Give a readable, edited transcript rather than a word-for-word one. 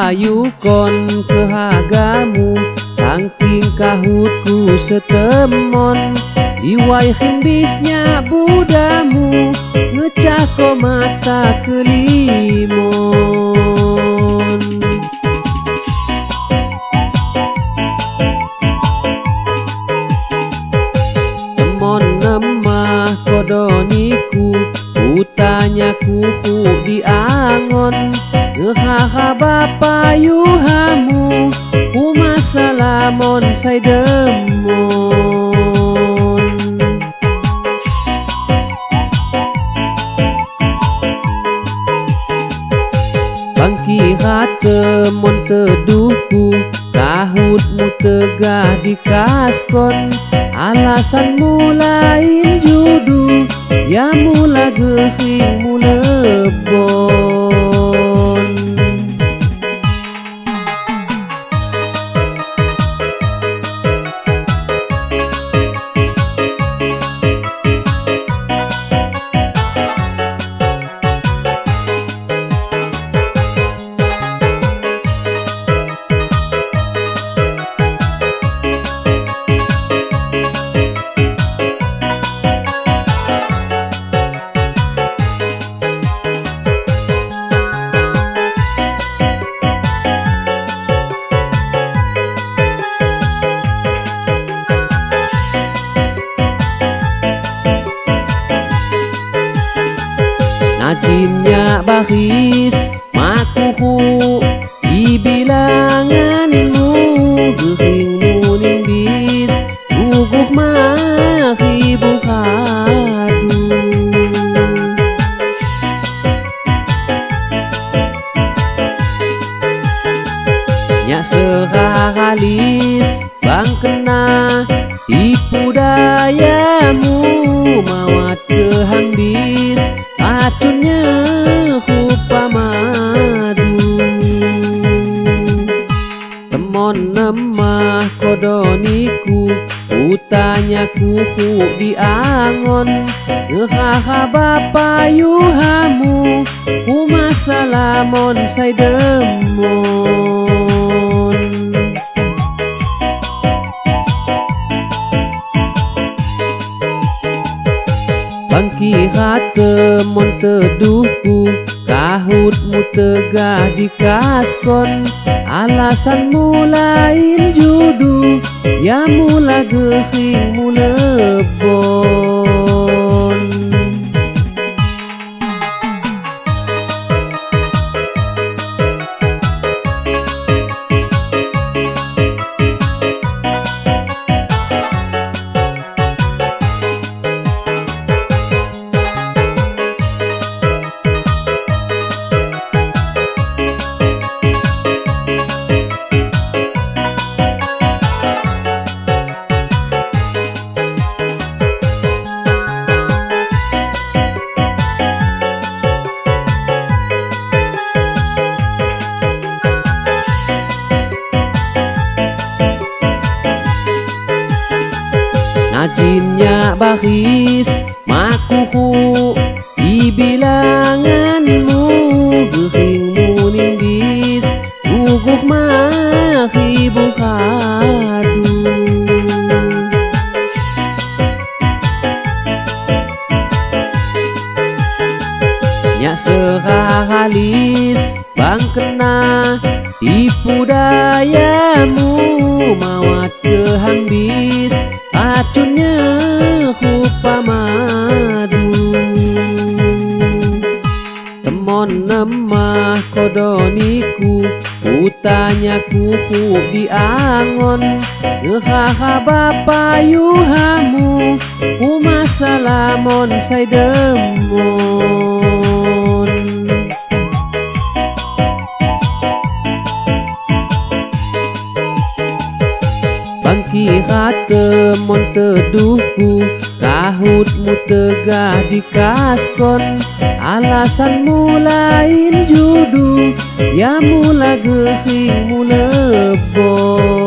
payukon kehagamu saking kahutku setemon iwai himbisnya budamu ngecah ko mata kelimon temon nemah kodoniku utanya kuku diangon ngehaha bapayuhamu umasalamon say demon bangkihat kemon teduhku kahutmu tegah di kaskon alasanmu lain judu ya mula gehing mula lebon najinnya bahis makuhu dibilanganmu gehingmu nimbis guguh mahibu hadu nya sehalis bang kena tipu dayamu mawat kehambis acunnya hupa madu temon nemah kodoniku utanya kuku diangon ngehaha bapayuhamu umasalamon say demon bangkihat kemon teduhku kahutmu tegah di kaskon alasanmu lain judu ya mula gehing mula lebon najinnya bahis makuhu dibilanganmu gehingmu nimbis guguh mahibu hadu nya sehalis bang kena tipu dayamu mawat kehambis acunnya hupa madu temon nemah kodoniku utanya kuku diangon ngehaha bapayuhamu umasalamon say demon bangkihat kemon teduhku kahutmu tegah di kaskon alasanmu lain judu ya mula gehing mula lebon